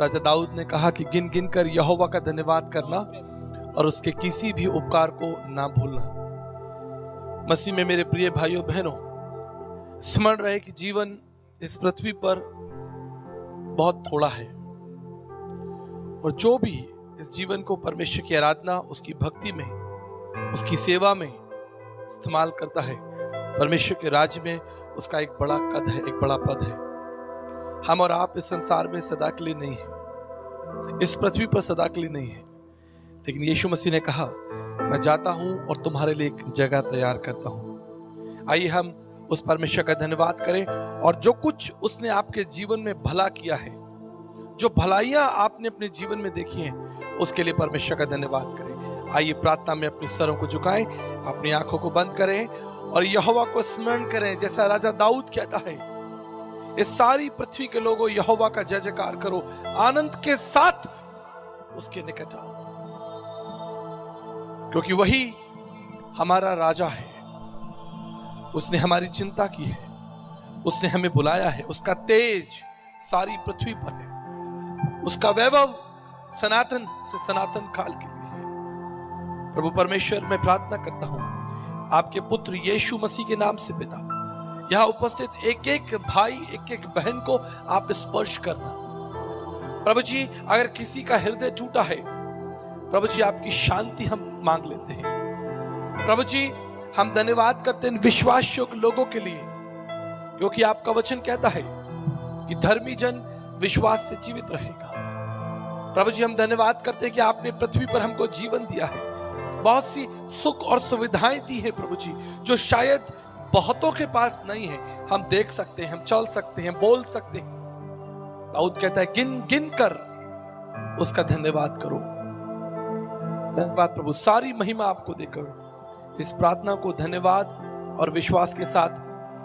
राजा दाऊद ने कहा कि गिन गिन कर यहोवा का धन्यवाद करना और उसके किसी भी उपकार को ना भूलना। मसीह में मेरे प्रिय भाइयों बहनों, स्मरण रहे कि जीवन इस पृथ्वी पर बहुत थोड़ा है और जो भी इस जीवन को परमेश्वर की आराधना, उसकी भक्ति में, उसकी सेवा में इस्तेमाल करता है, परमेश्वर के राज्य में उसका एक बड़ा कद है, एक बड़ा पद है। हम और आप इस संसार में सदा के लिए नहीं है, इस पृथ्वी पर सदा के लिए नहीं है, लेकिन यीशु मसीह ने कहा मैं जाता हूं और तुम्हारे लिए एक जगह तैयार करता हूं। आइए हम उस परमेश्वर का धन्यवाद करें और जो कुछ उसने आपके जीवन में भला किया है, जो भलाइयां आपने अपने जीवन में देखी हैं, उसके लिए परमेश्वर का धन्यवाद करें। आइए प्रार्थना में अपने सरों को झुकाएं, अपनी आंखों को बंद करें और यहोवा को स्मरण करें। जैसा राजा दाऊद कहता है, इस सारी पृथ्वी के लोगों यहोवा का जय जयकार करो, आनंद के साथ उसके निकट आओ, क्योंकि वही हमारा राजा है। उसने हमारी चिंता की है, उसने हमें बुलाया है, उसका तेज सारी पृथ्वी पर है, उसका वैभव सनातन से सनातन काल के लिए है। प्रभु परमेश्वर, मैं प्रार्थना करता हूं आपके पुत्र यीशु मसीह के नाम से पिता, यहां उपस्थित एक एक भाई, एक एक बहन को आप स्पर्श करना। प्रभु जी, अगर किसी का हृदय टूटा है, प्रभु जी आपकी शांति हम मांग लेते हैं। प्रभु जी, हम धन्यवाद करते हैं विश्वास योग्य लोगों के लिए, क्योंकि आपका वचन कहता है कि धर्मी जन विश्वास से जीवित रहेगा। प्रभु जी, हम धन्यवाद करते हैं कि आपने पृथ्वी पर हमको जीवन दिया है, बहुत सी सुख और सुविधाएं दी है प्रभु जी, जो शायद बहुतों के पास नहीं है। हम देख सकते हैं, हम चल सकते हैं, बोल सकते हैं। दाऊद कहता है गिन गिन कर उसका धन्यवाद करो। धन्यवाद प्रभु, सारी महिमा आपको देकर इस प्रार्थना को धन्यवाद और विश्वास के साथ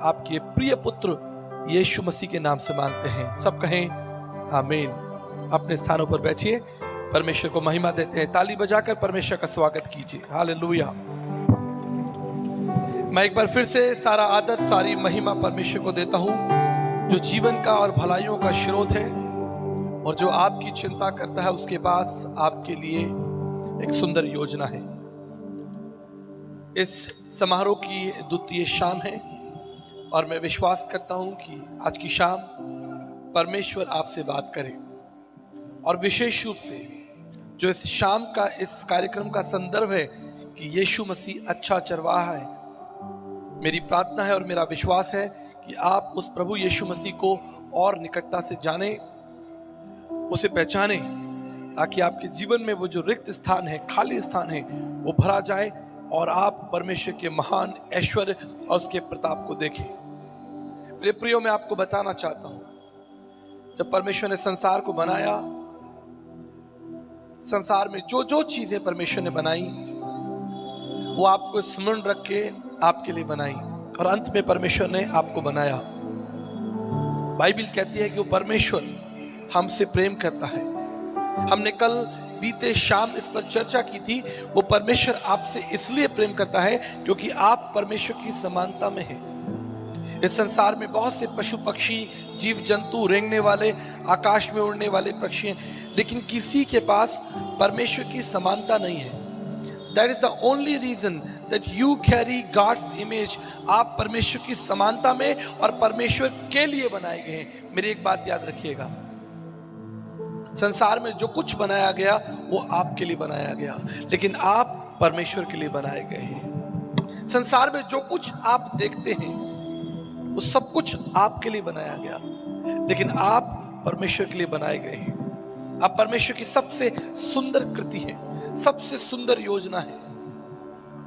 आपके प्रिय पुत्र यीशु मसीह के नाम से मांगते हैं। सब कहें आमीन। अपने स्थानों पर बैठिए, परमेश्वर को महिमा देते हैं। ताली बजाकर परमेश्वर का स्वागत कीजिए। हालेलुया। मैं एक बार फिर से सारा आदर, सारी महिमा परमेश्वर को देता हूं, जो जीवन का और भलाइयों का स्रोत है और जो आपकी चिंता करता है। उसके पास आपके लिए एक सुंदर योजना है। इस समारोह की द्वितीय शाम है और मैं विश्वास करता हूं कि आज की शाम परमेश्वर आपसे बात करे, और विशेष रूप से जो इस शाम का, इस कार्यक्रम का संदर्भ है कि यीशु मसीह अच्छा चरवाहा है। मेरी प्रार्थना है और मेरा विश्वास है कि आप उस प्रभु यीशु मसीह को और निकटता से जाने, उसे पहचाने, ताकि आपके जीवन में वो जो रिक्त स्थान है, खाली स्थान है, वो भरा जाए और आप परमेश्वर के महान ऐश्वर्य और उसके प्रताप को देखें। मेरे प्रियो, मैं आपको बताना चाहता हूं, जब परमेश्वर ने संसार को बनाया, संसार में जो जो चीजें परमेश्वर ने बनाई, वो आपको स्मरण रख के आपके लिए बनाई, और अंत में परमेश्वर ने आपको बनाया। बाइबल कहती है कि वो परमेश्वर हमसे प्रेम करता है। हमने कल बीते शाम इस पर चर्चा की थी। वो परमेश्वर आपसे इसलिए प्रेम करता है क्योंकि आप परमेश्वर की समानता में हैं। इस संसार में बहुत से पशु पक्षी, जीव जंतु, रेंगने वाले, आकाश में उड़ने वाले पक्षी हैं, लेकिन किसी के पास परमेश्वर की समानता नहीं है। That is the only reason that you carry God's image. आप परमेश्वर की समानता में और परमेश्वर के लिए बनाए गए हैं। मेरी एक बात याद रखिएगा, संसार में जो कुछ बनाया गया वो आपके लिए बनाया गया, लेकिन आप परमेश्वर के लिए बनाए गए हैं। संसार में जो कुछ आप देखते हैं वो सब कुछ आपके लिए बनाया गया, लेकिन आप परमेश्वर के लिए बनाए गए हैं। आप परमेश्वर की सबसे सुंदर कृति है, सबसे सुंदर योजना है।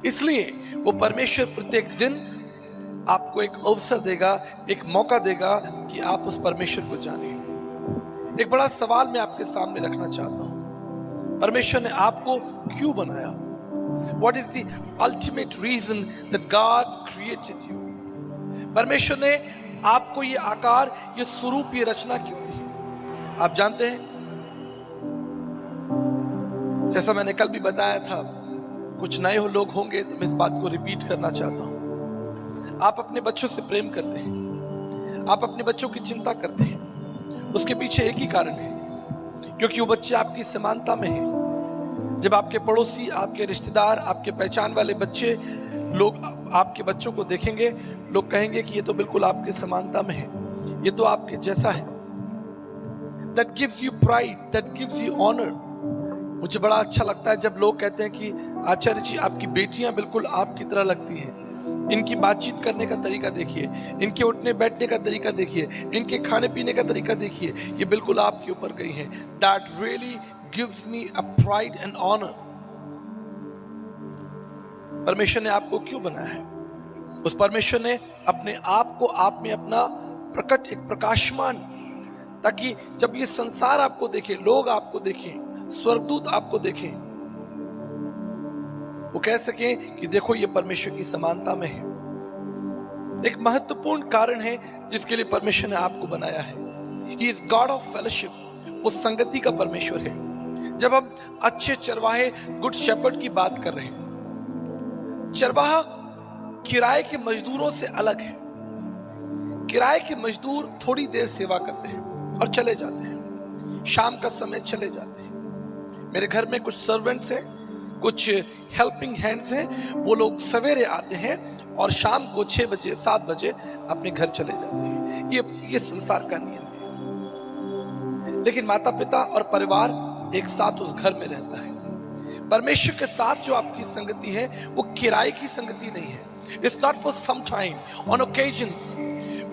इसलिए वो परमेश्वर प्रत्येक दिन आपको एक अवसर देगा, एक मौका देगा कि आप उस परमेश्वर को जानें। एक बड़ा सवाल मैं आपके सामने रखना चाहता हूं, परमेश्वर ने आपको क्यों बनाया? What is the ultimate reason that God created you? परमेश्वर ने आपको ये आकार, ये स्वरूप, ये रचना क्यों दी? आप जानते हैं, जैसा मैंने कल भी बताया था, कुछ नए लोग होंगे तो मैं इस बात को रिपीट करना चाहता हूं। आप अपने बच्चों से प्रेम करते हैं, आप अपने बच्चों की चिंता करते हैं, उसके पीछे एक ही कारण है क्योंकि वो बच्चे आपकी समानता में हैं। जब आपके पड़ोसी, आपके रिश्तेदार, आपके पहचान वाले बच्चे, लोग आपके बच्चों को देखेंगे, लोग कहेंगे कि ये तो बिल्कुल आपके समानता में है, ये तो आपके जैसा है। That gives you pride, that gives you honor। मुझे बड़ा अच्छा लगता है जब लोग कहते हैं कि आचार्य जी आपकी बेटियां बिल्कुल आपकी तरह लगती हैं, इनकी बातचीत करने का तरीका देखिए, इनके उठने बैठने का तरीका देखिए, इनके खाने पीने का तरीका देखिए, ये बिल्कुल आपके ऊपर गई हैं। That really gives me a pride and honor। परमेश्वर ने आपको क्यों बनाया है? उस परमेश्वर ने अपने आप को आप में अपना प्रकट, एक प्रकाशमान, ताकि जब ये संसार आपको देखे, लोग आपको देखें, स्वर्गदूत आपको देखें, वो कह सकें कि देखो ये परमेश्वर की समानता में है। एक महत्वपूर्ण कारण है जिसके लिए परमेश्वर ने आपको बनाया है। He is God of fellowship। वो संगति का परमेश्वर है। जब हम अच्छे चरवाहे, गुड शेपर्ड की बात कर रहे हैं, चरवाहा किराए के मजदूरों से अलग है। किराए के मजदूर थोड़ी देर सेवा करते हैं और चले जाते हैं, शाम का समय चले जाते हैं। मेरे घर में कुछ सर्वेंट्स हैं, कुछ हेल्पिंग हैंड्स हैं, वो लोग सवेरे आते हैं और शाम को 6 बजे 7 बजे अपने घर चले जाते हैं। ये संसार का नियम है। लेकिन माता पिता और परिवार एक साथ उस घर में रहता है। परमेश्वर के साथ जो आपकी संगति है वो किराए की संगति नहीं है। It's not for some time, on occasions.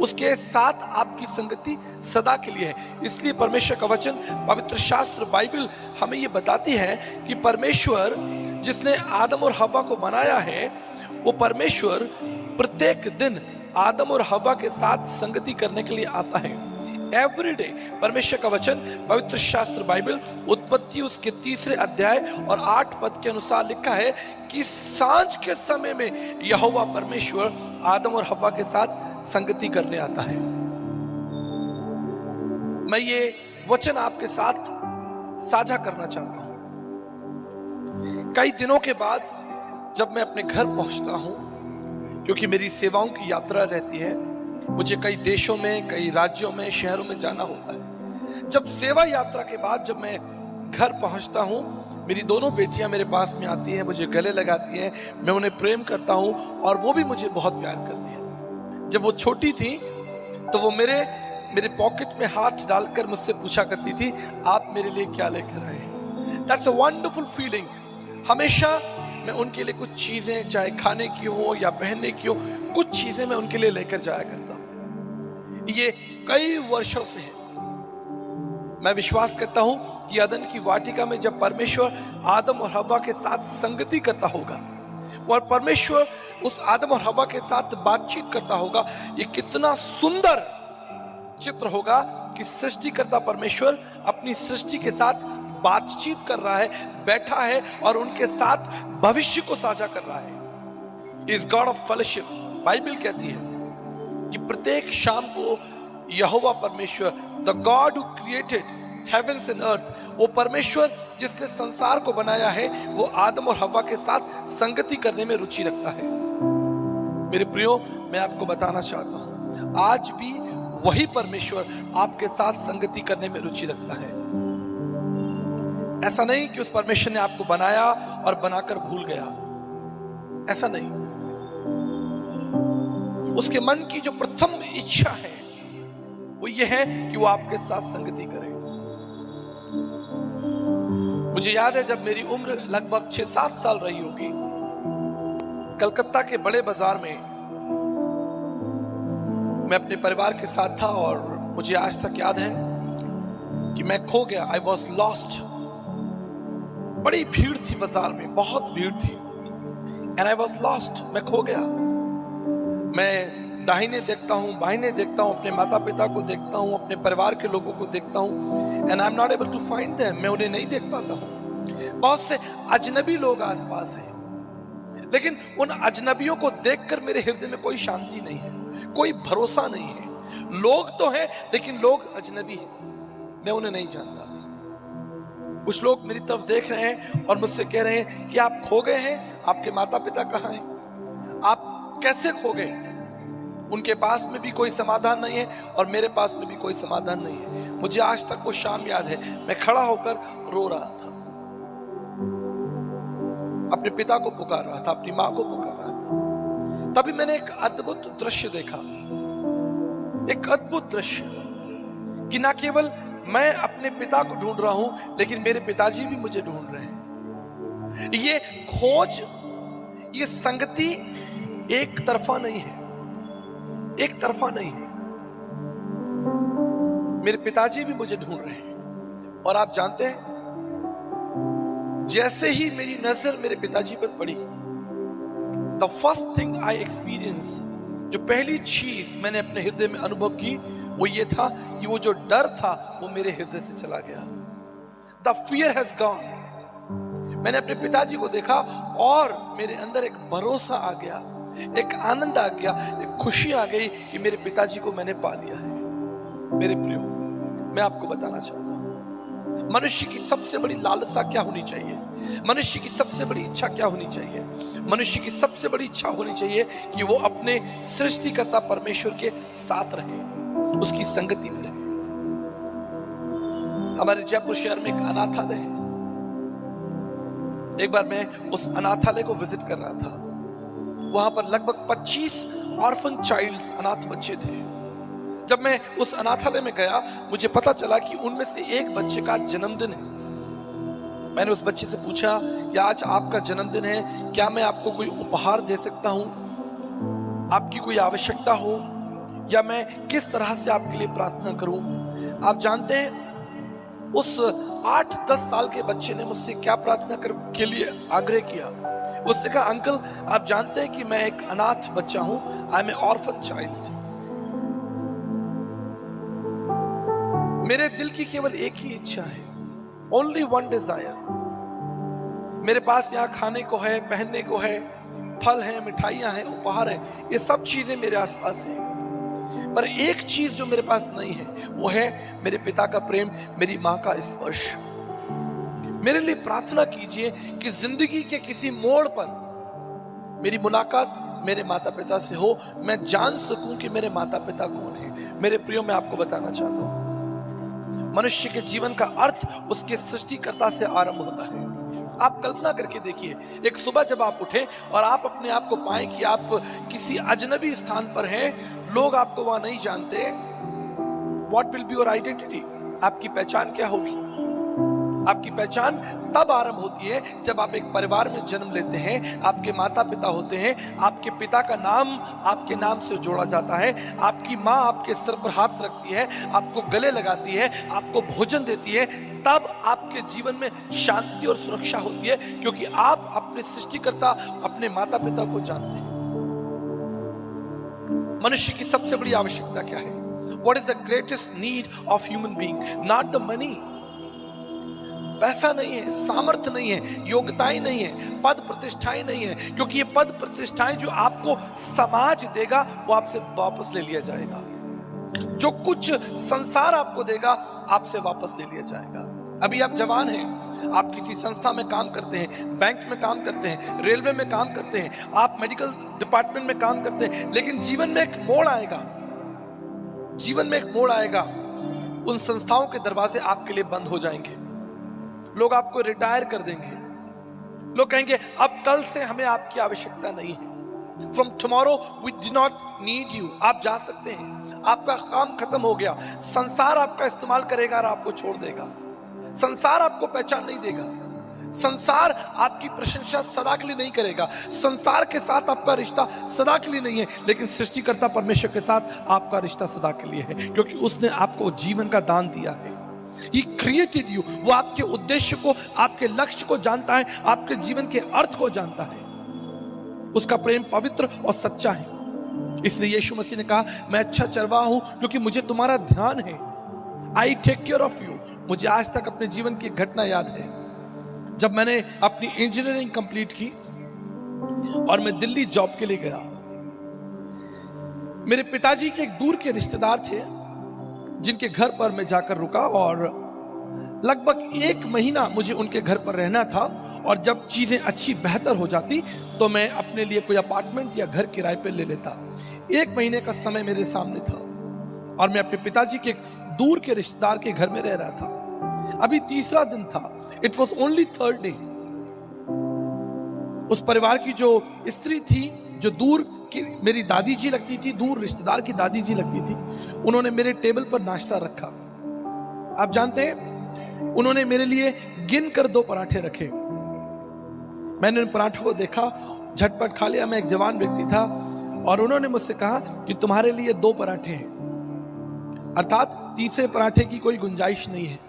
उसके साथ आपकी संगति सदा के लिए है। इसलिए परमेश्वर का वचन, पवित्र शास्त्र बाइबल हमें ये बताती है कि परमेश्वर जिसने आदम और हव्वा को बनाया है, वो परमेश्वर प्रत्येक दिन आदम और हव्वा के साथ संगति करने के लिए आता है। Every day. परमेश्वर का वचन, पवित्र शास्त्र बाइबल, उत्पत्ति उसके 3 अध्याय और 8 पद के अनुसार लिखा है कि सांझ के समय में यहोवा परमेश्वर आदम और हव्वा के साथ संगति करने आता है। मैं ये वचन आपके साथ साझा करना चाहता हूं। कई दिनों के बाद जब मैं अपने घर पहुंचता हूं, क्योंकि मेरी सेवाओं की यात्रा रहती है, मुझे कई देशों में, कई राज्यों में, शहरों में जाना होता है। जब सेवा यात्रा के बाद जब मैं घर पहुंचता हूं, मेरी दोनों बेटियां मेरे पास में आती हैं, मुझे गले लगाती हैं, मैं उन्हें प्रेम करता हूं और वो भी मुझे बहुत प्यार करती हैं। जब वो छोटी थी तो वो मेरे पॉकेट में हाथ डालकर मुझसे पूछा करती थी, आप मेरे लिए क्या लेकर आए हैं? That's a wonderful feeling. हमेशा मैं उनके लिए कुछ चीजें, चाहे खाने की हो या पहनने की हो, कुछ चीजें मैं उनके लिए लेकर जाया करता हूं। ये कई वर्षों से है। मैं विश्वास करता हूं कि अदन की वाटिका में जब परमेश्वर आदम और हव्वा के साथ संगति करता होगा और परमेश्वर उस आदम और हव्वा के साथ बातचीत करता होगा, ये कितना सुंदर चित्र होगा कि सृष्टिकर्ता परमेश्वर अपनी सृष्टि के साथ बातचीत कर रहा है, बैठा है और उनके साथ भविष्य को साझा कर रहा है। Is God of fellowship. Bible कहती है कि प्रत्येक शाम को यहोवा परमेश्वर, the God who created heavens and earth, वो परमेश्वर जिसने संसार को बनाया है, वो आदम और हव्वा के साथ संगति करने में रुचि रखता है। मेरे प्रियो, मैं आपको बताना चाहता हूं, आज भी वही परमेश्वर आपके साथ संगति करने में रुचि रखता है। ऐसा नहीं कि उस परमेश्वर ने आपको बनाया और बनाकर भूल गया, ऐसा नहीं। उसके मन की जो प्रथम इच्छा है वो ये है कि वो आपके साथ संगति करे। मुझे याद है जब मेरी उम्र लगभग 6-7 साल रही होगी, कलकत्ता के बड़े बाजार में मैं अपने परिवार के साथ था और मुझे आज तक याद है कि मैं खो गया। I was lost. बड़ी भीड़ थी बाजार में, बहुत भीड़ थी, एंड आई वॉज लॉस्ट। मैं खो गया। मैं दाहिने देखता हूँ, बाहिने देखता हूँ, अपने माता पिता को देखता हूँ, अपने परिवार के लोगों को देखता हूँ, and I am not able to find them. मैं उन्हें नहीं देख पाता हूँ। बहुत से अजनबी लोग आसपास हैं, लेकिन उन अजनबियों को देखकर मेरे हृदय में कोई शांति नहीं है, कोई भरोसा नहीं है। लोग तो हैं लेकिन लोग अजनबी हैं, मैं उन्हें नहीं जानता। कुछ लोग मेरी तरफ देख रहे हैं और मुझसे कह रहे हैं कि आप खो गए हैं, आपके माता पिता कहाँ हैं, आप कैसे खो गए? उनके पास में भी कोई समाधान नहीं है और मेरे पास में भी कोई समाधान नहीं है। मुझे आज तक वो शाम याद है, मैं खड़ा होकर रो रहा था, अपने पिता को पुकार रहा था, अपनी मां को पुकार रहा था। तभी मैंने एक अद्भुत दृश्य देखा, एक अद्भुत दृश्य कि ना केवल मैं अपने पिता को ढूंढ रहा हूं, लेकिन मेरे पिताजी भी मुझे ढूंढ रहे हैं। ये खोज, ये संगति एक तरफा नहीं है, एक तरफा नहीं है। मेरे पिताजी भी मुझे ढूंढ रहे हैं। और आप जानते हैं, जैसे ही मेरी नजर मेरे पिताजी पर पड़ी, the first thing I experience, जो पहली चीज मैंने अपने हृदय में अनुभव की, वो ये था कि वो जो डर था वो मेरे हृदय से चला गया। The fear has gone. मैंने अपने पिताजी को देखा और मेरे अंदर एक भरोसा आ गया, एक आनंद आ गया, एक खुशी आ गई कि मेरे पिताजी को मैंने पा लिया है। मेरे प्रियो, मैं आपको बताना चाहता हूं, मनुष्य की सबसे बड़ी लालसा क्या होनी चाहिए, मनुष्य की सबसे बड़ी इच्छा क्या होनी चाहिए? मनुष्य की सबसे बड़ी इच्छा होनी चाहिए कि वो अपने सृष्टिकर्ता परमेश्वर के साथ रहे, उसकी संगति में रहे। हमारे जयपुर शहर में एक अनाथालय है। एक बार मैं उस अनाथालय को विजिट कर रहा था। वहां पर लगभग 25 ऑर्फन चाइल्ड्स, अनाथ बच्चे थे। जब मैं उस अनाथालय में गया, मुझे पता चला कि उनमें से एक बच्चे का जन्मदिन है। मैंने उस बच्चे से पूछा कि आज आपका जन्मदिन है, क्या मैं आपको कोई उपहार दे सकता हूं? आपकी कोई आवश्यकता हो, या मैं किस तरह से आपके लिए प्रार्थना करूं? आप जानते हैं, उस 8-10 साल के बच्चे ने मुझसे क्या प्रार्थना के लिए आग्रह किया। उसने कहा, अंकल आप जानते हैं कि मैं एक अनाथ बच्चा हूं, I am a orphan child. मेरे दिल की केवल एक ही इच्छा है, ओनली वन डिजायर। मेरे पास यहाँ खाने को है, पहनने को है, फल है, मिठाइयां हैं, उपहार है, ये सब चीजें मेरे आसपास हैं, पर एक चीज जो मेरे पास नहीं है वो है मेरे पिता का प्रेम, मेरी मां का स्पर्श। मेरे लिए प्रार्थना कीजिए कि जिंदगी के किसी मोड़ पर मेरी मुलाकात मेरे माता पिता से हो, मैं जान सकूं कि मेरे माता पिता कौन है। मेरे प्रियो, मैं आपको बताना चाहता हूं, मनुष्य के जीवन का अर्थ उसके सृष्टिकर्ता से आरंभ होता है। आप कल्पना करके देखिए, एक सुबह जब आप उठे और आप अपने आप को पाएं कि आप किसी अजनबी स्थान पर हैं, लोग आपको वहां नहीं जानते, what will be your identity? आपकी पहचान क्या होगी? आपकी पहचान तब आरंभ होती है जब आप एक परिवार में जन्म लेते हैं, आपके माता पिता होते हैं, आपके पिता का नाम आपके नाम से जोड़ा जाता है, आपकी माँ आपके सर पर हाथ रखती है, आपको गले लगाती है, आपको भोजन देती है, तब आपके जीवन में शांति और सुरक्षा होती है, क्योंकि आप अपने सृष्टिकर्ता, अपने माता पिता को जानते हैं। मनुष्य की सबसे बड़ी आवश्यकता क्या है? What is the greatest need of human being? Not the money. पैसा नहीं है, सामर्थ्य नहीं है, योग्यताएं नहीं है, पद प्रतिष्ठाएं नहीं है, क्योंकि ये पद प्रतिष्ठाएं जो आपको समाज देगा वो आपसे वापस ले लिया जाएगा। जो कुछ संसार आपको देगा आपसे वापस ले लिया जाएगा। अभी आप जवान हैं, आप किसी संस्था में काम करते हैं, बैंक में काम करते हैं, रेलवे में काम करते हैं, आप मेडिकल डिपार्टमेंट में काम करते हैं, लेकिन जीवन में एक मोड़ आएगा, जीवन में एक मोड़ आएगा, उन संस्थाओं के दरवाजे आपके लिए बंद हो जाएंगे, लोग आपको रिटायर कर देंगे, लोग कहेंगे अब कल से हमें आपकी आवश्यकता नहीं है, from tomorrow we do not need you, आप जा सकते हैं, आपका काम खत्म हो गया। संसार आपका इस्तेमाल करेगा और आपको छोड़ देगा, संसार आपको पहचान नहीं देगा, संसार आपकी प्रशंसा सदा के लिए नहीं करेगा, संसार के साथ आपका रिश्ता सदा के लिए नहीं है, लेकिन सृष्टिकर्ता परमेश्वर के साथ आपका रिश्ता सदा के लिए है, क्योंकि उसने आपको जीवन का दान दिया है। He created you, वो आपके उद्देश्य को, आपके लक्ष्य को जानता है, आपके जीवन के अर्थ को जानता है। उसका प्रेम पवित्र और सच्चा है। इसलिए यीशु मसीह ने कहा, मैं अच्छा चरवाहा हूं क्योंकि मुझे तुम्हारा ध्यान है। I take care of you। मुझे आज तक अपने जीवन की घटना याद है, जब मैंने अपनी इंजीनियरिंग कंप्लीट की और मैं दिल्ली जॉब के लिए गया। मेरे पिताजी के एक दूर के रिश्तेदार थे जिनके घर पर मैं जाकर रुका और लगभग 1 महीना मुझे उनके घर पर रहना था, और जब चीजें अच्छी बेहतर हो जाती तो मैं अपने लिए कोई अपार्टमेंट या घर किराए पर ले लेता। 1 महीने का समय मेरे सामने था और मैं अपने पिताजी के दूर के रिश्तेदार के घर में रह रहा था। अभी तीसरा दिन था, it was only third day. उस परिवार की जो स्त्री थी, जो दूर की मेरी दादी जी लगती थी, दूर रिश्तेदार की दादी जी लगती थी, उन्होंने मेरे टेबल पर नाश्ता रखा। आप जानते हैं, उन्होंने मेरे लिए गिन कर 2 पराठे रखे। मैंने उन पराठों को देखा, झटपट खा लिया। मैं एक जवान व्यक्ति था और उन्होंने मुझसे कहा कि तुम्हारे लिए 2 पराठे हैं, अर्थात तीसरे पराठे की कोई गुंजाइश नहीं है,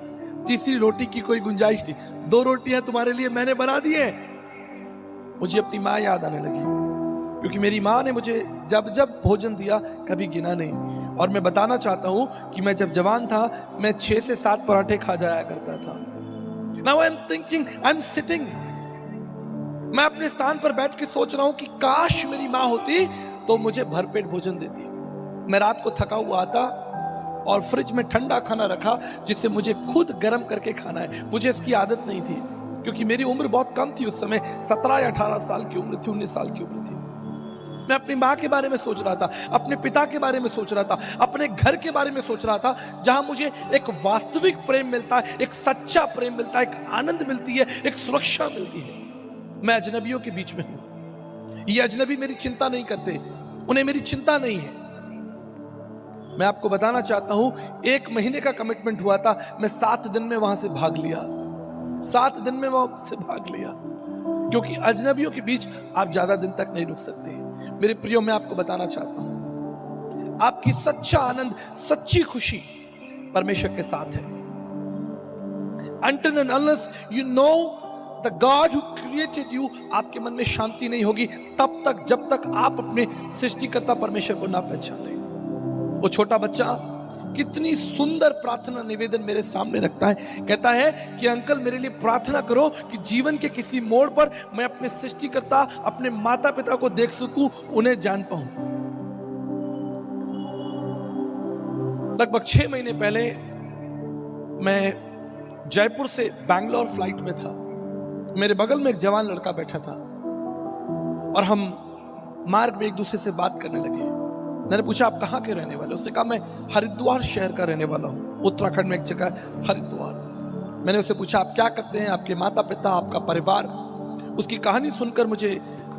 तीसरी रोटी की कोई गुंजाइश नहीं, 2 रोटियां तुम्हारे लिए मैंने बना दी हैं। मुझे अपनी माँ याद आने लगी, क्योंकि मेरी माँ ने मुझे जब जब भोजन दिया कभी गिना नहीं। और मैं बताना चाहता हूं कि मैं जब जवान था, मैं 6 से 7 पराठे खा जाया करता था। Now I am thinking, I am sitting, मैं अपने स्थान पर बैठ के सोच रहा हूं कि काश मेरी माँ होती तो मुझे भरपेट भोजन देती। मैं रात को थका हुआ आता और फ्रिज में ठंडा खाना रखा, जिससे मुझे खुद गर्म करके खाना है। मुझे इसकी आदत नहीं थी, क्योंकि मेरी उम्र बहुत कम थी उस समय, 17 या 18 साल की उम्र थी, 19 साल की उम्र थी। मैं अपनी माँ के बारे में सोच रहा था, अपने पिता के बारे में सोच रहा था, अपने घर के बारे में सोच रहा था, जहां मुझे एक वास्तविक प्रेम मिलता है, एक सच्चा प्रेम मिलता है, एक आनंद मिलती है, एक सुरक्षा मिलती है। मैं अजनबियों के बीच में हूं। ये अजनबी मेरी चिंता नहीं करते, उन्हें मेरी चिंता नहीं है। मैं आपको बताना चाहता हूं, 1 महीने का कमिटमेंट हुआ था, मैं 7 दिन में वहां से भाग लिया। 7 दिन में वहां से भाग लिया, क्योंकि अजनबियों के बीच आप ज्यादा दिन तक नहीं रुक सकते। मेरे प्रियो, मैं आपको बताना चाहता हूं, आपकी सच्चा आनंद, सच्ची खुशी परमेश्वर के साथ है। Until and unless you know the God who created you, आपके मन में शांति नहीं होगी तब तक, जब तक आप अपने सृष्टिकर्ता परमेश्वर को ना पहचान लें। वो छोटा बच्चा कितनी सुंदर प्रार्थना निवेदन मेरे सामने रखता है, कहता है कि अंकल मेरे लिए प्रार्थना करो कि जीवन के किसी मोड़ पर मैं अपने सृष्टिकर्ता, अपने माता पिता को देख सकूं, उन्हें जान पाऊं। लगभग 6 महीने पहले मैं जयपुर से बैंगलोर फ्लाइट में था। मेरे बगल में एक जवान लड़का बैठा था और हम मार्ग में एक दूसरे से बात करने लगे। मैंने पूछा, आप कहाँ के रहने वाले? उसने कहा, मैं हरिद्वार शहर का रहने वाला हूँ, उत्तराखंड में एक जगह हरिद्वार। मैंने उससे पूछा, आप क्या करते हैं, आपके माता पिता, आपका परिवार? उसकी कहानी सुनकर मुझे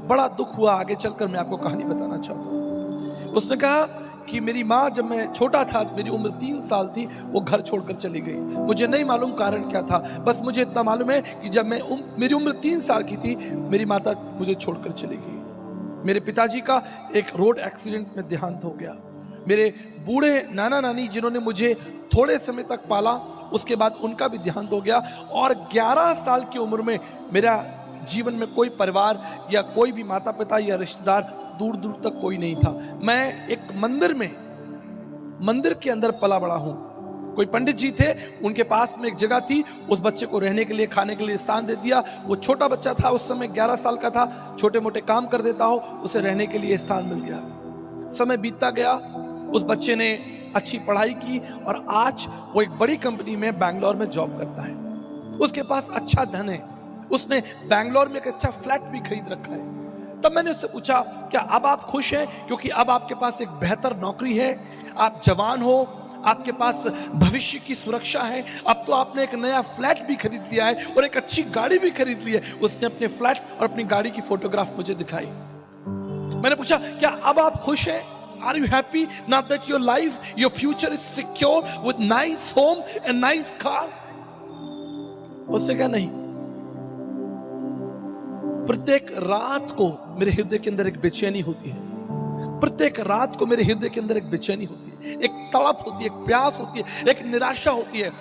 बड़ा दुख हुआ। आगे चलकर मैं आपको कहानी बताना चाहता हूँ। उसने कहा कि मेरी माँ, जब मैं छोटा था, मेरी उम्र 3 साल थी, वो घर छोड़कर चली गई। मुझे नहीं मालूम कारण क्या था, बस मुझे इतना मालूम है कि जब मेरी उम्र 3 साल की थी, मेरी माता मुझे छोड़कर चली गई। मेरे पिताजी का एक रोड एक्सीडेंट में देहांत हो गया। मेरे बूढ़े नाना नानी, जिन्होंने मुझे थोड़े समय तक पाला, उसके बाद उनका भी देहांत हो गया। और 11 साल की उम्र में मेरा जीवन में कोई परिवार या कोई भी माता पिता या रिश्तेदार, दूर दूर तक कोई नहीं था। मैं एक मंदिर के अंदर पला बड़ा हूं। कोई पंडित जी थे, उनके पास में एक जगह थी, उस बच्चे को रहने के लिए, खाने के लिए स्थान दे दिया। वो छोटा बच्चा था, उस समय 11 साल का था, छोटे मोटे काम कर देता हो, उसे रहने के लिए स्थान मिल गया। समय बीतता गया, उस बच्चे ने अच्छी पढ़ाई की और आज वो एक बड़ी कंपनी में बैंगलोर में जॉब करता है। उसके पास अच्छा धन है, उसने बैंगलोर में एक अच्छा फ्लैट भी खरीद रखा है। तब मैंने उससे पूछा, क्या अब आप खुश हैं? क्योंकि अब आपके पास एक बेहतर नौकरी है, आप जवान हो, आपके पास भविष्य की सुरक्षा है, अब तो आपने एक नया फ्लैट भी खरीद लिया है और एक अच्छी गाड़ी भी खरीद ली है। उसने अपने फ्लैट और अपनी गाड़ी की फोटोग्राफ मुझे दिखाई। मैंने पूछा, क्या अब आप खुश हैं? Are you happy now that your life, your future is secure with nice home and nice car? उससे क्या नहीं। प्रत्येक रात को मेरे हृदय के अंदर एक बेचैनी होती है। प्रत्येक रात को मेरे हृदय के अंदर एक बेचैनी होती है, एक तड़प होती है, एक प्यास होती है, एक निराशा होती है।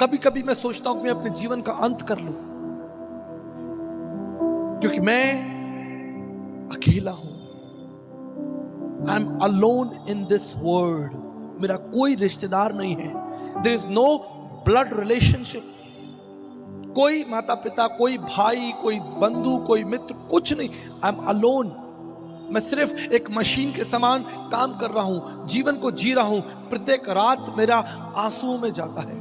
कभी कभी मैं सोचता हूं कि मैं अपने जीवन का अंत कर लूं, क्योंकि मैं अकेला हूं। I am alone in this world. मेरा कोई रिश्तेदार नहीं है। There is no blood relationship. कोई माता पिता, कोई भाई, कोई बंधु, कोई मित्र, कुछ नहीं। आई एम अलोन। मैं सिर्फ एक मशीन के समान काम कर रहा हूं, जीवन को जी रहा हूं। प्रत्येक रात मेरा आंसुओं में जाता है।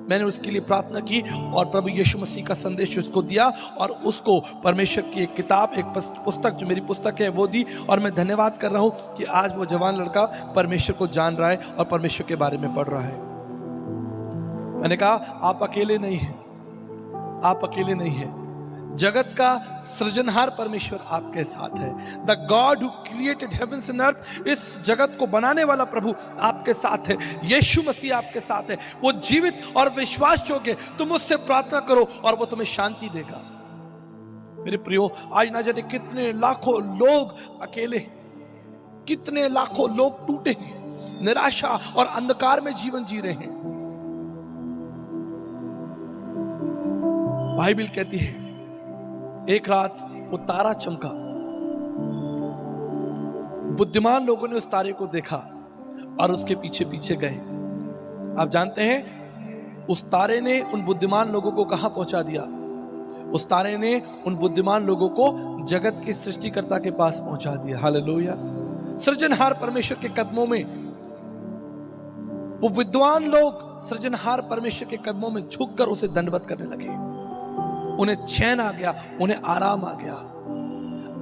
मैंने उसके लिए प्रार्थना की और प्रभु यीशु मसीह का संदेश उसको दिया और उसको परमेश्वर की एक किताब, एक पुस्तक, जो मेरी पुस्तक है, वो दी। और मैं धन्यवाद कर रहा हूं कि आज वो जवान लड़का परमेश्वर को जान रहा है और परमेश्वर के बारे में पढ़ रहा है। मैंने कहा आप अकेले नहीं हैं, आप अकेले नहीं हैं। जगत का सृजनहार परमेश्वर आपके साथ है। The God who created heavens and earth, इस जगत को बनाने वाला प्रभु आपके साथ है। यीशु मसीह आपके साथ है, वो जीवित और विश्वास योग्य। तुम उससे प्रार्थना करो और वो तुम्हें शांति देगा। मेरे प्रियो, आज ना जाने कितने लाखों लोग अकेले हैं, कितने लाखों लोग टूटे हैं, निराशा और अंधकार में जीवन जी रहे हैं। बाइबल कहती है एक रात वो तारा चमका, बुद्धिमान लोगों ने उस तारे को देखा और उसके पीछे पीछे गए। आप जानते हैं उस तारे ने उन बुद्धिमान लोगों को कहां पहुंचा दिया? उस तारे ने उन बुद्धिमान लोगों को जगत के सृष्टिकर्ता के पास पहुंचा दिया। हालेलुया। सृजनहार परमेश्वर के कदमों में वो विद्वान लोग सृजनहार परमेश्वर के कदमों में झुककर उसे दंडवत करने लगे। उन्हें चैन आ गया, उन्हें आराम आ गया।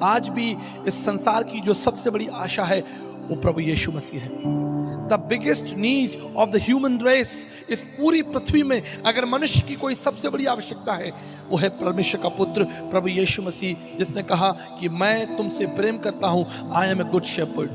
आज भी इस संसार की जो सबसे बड़ी आशा है वो प्रभु यीशु मसीह है। The biggest need of the human race, इस पूरी पृथ्वी में अगर मनुष्य की कोई सबसे बड़ी आवश्यकता है वो है परमेश्वर का पुत्र प्रभु यीशु मसीह, जिसने कहा कि मैं तुमसे प्रेम करता हूं, I am a good shepherd.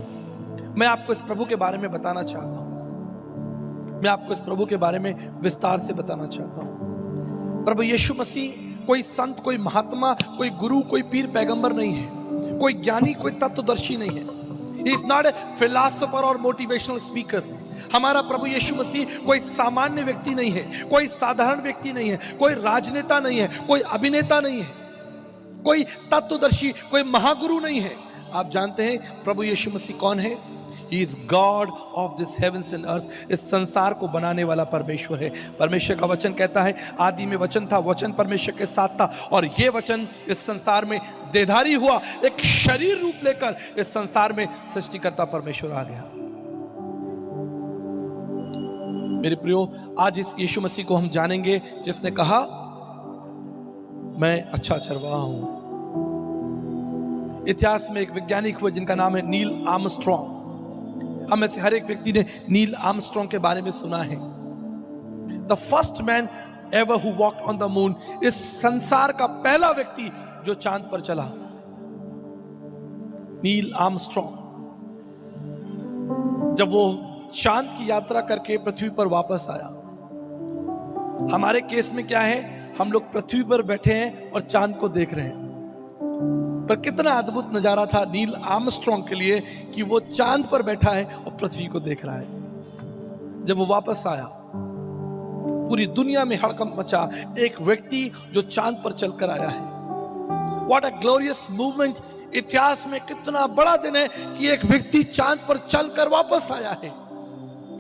मैं आपको इस प्रभु के बारे में बताना चाहता हूं, मैं आपको इस प्रभु के बारे में विस्तार से बताना चाहता हूं। प्रभु यीशु मसीह कोई संत, कोई महात्मा, कोई गुरु, कोई पीर पैगंबर नहीं है, कोई ज्ञानी, कोई तत्वदर्शी नहीं है। He is not a philosopher और मोटिवेशनल स्पीकर। हमारा प्रभु यीशु मसीह कोई सामान्य व्यक्ति नहीं है, कोई साधारण व्यक्ति नहीं है, कोई राजनेता नहीं है, कोई अभिनेता नहीं है, कोई तत्वदर्शी, कोई महागुरु नहीं है। आप जानते हैं प्रभु यीशु मसीह कौन है? He is God of this heavens and earth। इस संसार को बनाने वाला परमेश्वर है। परमेश्वर का वचन कहता है आदि में वचन था, वचन परमेश्वर के साथ था और ये वचन इस संसार में देहधारी हुआ, एक शरीर रूप लेकर इस संसार में सृष्टिकर्ता परमेश्वर आ गया। मेरे प्रियो, आज इस यीशु मसीह को हम जानेंगे जिसने कहा मैं अच्छा चरवाहा हूं। इतिहास में एक वैज्ञानिक हुए जिनका नाम है नील आर्मस्ट्रॉन्ग। हम में से हर एक व्यक्ति ने नील आर्मस्ट्रॉन्ग के बारे में सुना है। The first man ever who walked on the moon, इस संसार का पहला व्यक्ति जो चांद पर चला, नील आर्मस्ट्रॉन्ग। जब वो चांद की यात्रा करके पृथ्वी पर वापस आया, हमारे केस में क्या है, हम लोग पृथ्वी पर बैठे हैं और चांद को देख रहे हैं। पर कितना अद्भुत नजारा था नील आर्मस्ट्रॉन्ग के लिए कि वो चांद पर बैठा है और पृथ्वी को देख रहा है। जब वो वापस आया, पूरी दुनिया में हड़कंप मचा। एक व्यक्ति जो चांद पर चलकर आया है। What a glorious movement. इतिहास में कितना बड़ा दिन है कि एक व्यक्ति चांद पर चलकर वापस आया है।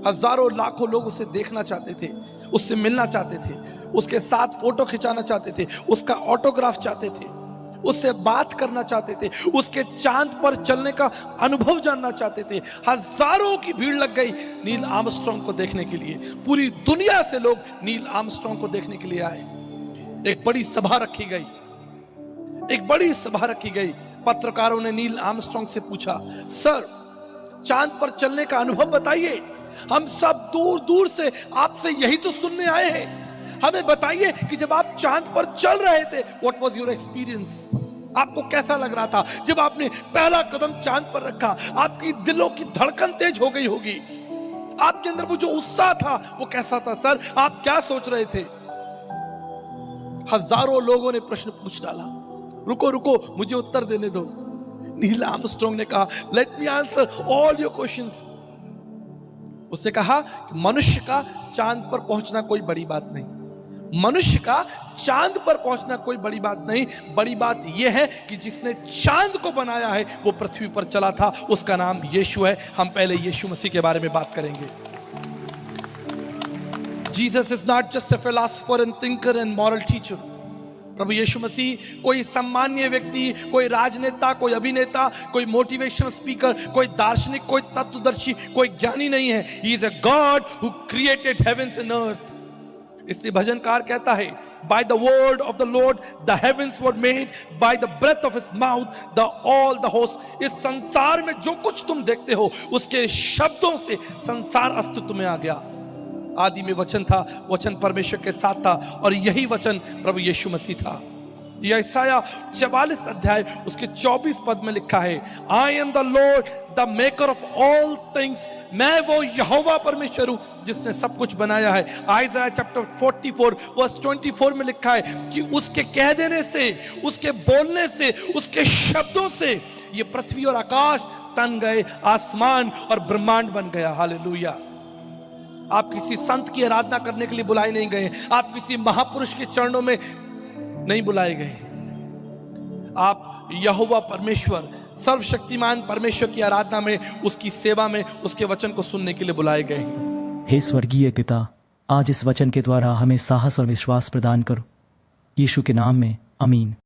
हजारों लाखों लोग उसे देखना चाहते थे, उससे मिलना चाहते थे, उसके साथ फोटो खिंचाना चाहते थे, उसका ऑटोग्राफ चाहते थे, उससे बात करना चाहते थे, उसके चांद पर चलने का अनुभव जानना चाहते थे। हजारों की भीड़ लग गई नील आर्मस्ट्रॉन्ग को देखने के लिए। पूरी दुनिया से लोग नील आर्मस्ट्रॉन्ग को देखने के लिए आए। एक बड़ी सभा रखी गई, एक बड़ी सभा रखी गई। पत्रकारों ने नील आर्मस्ट्रॉन्ग से पूछा, सर चांद पर चलने का अनुभव बताइए, हम सब दूर दूर से आपसे यही तो सुनने आए हैं। हमें बताइए कि जब आप चांद पर चल रहे थे, व्हाट वाज योर एक्सपीरियंस? आपको कैसा लग रहा था जब आपने पहला कदम चांद पर रखा? आपकी दिलों की धड़कन तेज हो गई होगी, आपके अंदर वो जो उत्साह था वो कैसा था? सर आप क्या सोच रहे थे? हजारों लोगों ने प्रश्न पूछ डाला। रुको रुको, मुझे उत्तर देने दो। नील आर्मस्ट्रॉन्ग ने कहा, let me answer all your questions. उसने कहा कि मनुष्य का चांद पर पहुंचना कोई बड़ी बात नहीं, मनुष्य का चांद पर पहुंचना कोई बड़ी बात नहीं। बड़ी बात यह है कि जिसने चांद को बनाया है वो पृथ्वी पर चला था, उसका नाम यीशु है। हम पहले यीशु मसीह के बारे में बात करेंगे। Jesus is not just a philosopher and thinker and moral teacher. प्रभु यीशु मसीह कोई सामान्य व्यक्ति, कोई राजनेता, कोई अभिनेता, कोई मोटिवेशनल स्पीकर, कोई दार्शनिक, कोई तत्वदर्शी, कोई ज्ञानी नहीं है। He is a God who created heaven's and earth. इसलिए भजनकार कहता है, by the word of the Lord the heavens were made, by the breath of his mouth the all the hosts। इस संसार में जो कुछ तुम देखते हो उसके शब्दों से संसार अस्तित्व में आ गया। आदि में वचन था, वचन परमेश्वर के साथ था और यही वचन प्रभु यीशु मसीह था। यशायाह 44 अध्याय उसके 24 पद में लिखा है, I am the Lord the maker of all things, मैं वो यहोवा परमेश्वर हूं जिसने सब कुछ बनाया है। आइज़ाया चैप्टर 44 वर्स 24 में लिखा है कि उसके कह देने से, उसके बोलने से, उसके शब्दों से ये पृथ्वी और आकाश तन गए, आसमान और ब्रह्मांड बन गया। हालेलुया। आप किसी संत की आराधना करने के लिए बुलाए नहीं गए, आप किसी महापुरुष के चरणों में नहीं बुलाए गए, आप यहोवा परमेश्वर, सर्वशक्तिमान परमेश्वर की आराधना में, उसकी सेवा में, उसके वचन को सुनने के लिए बुलाए गए। हे स्वर्गीय पिता, आज इस वचन के द्वारा हमें साहस और विश्वास प्रदान करो, यीशु के नाम में, आमीन।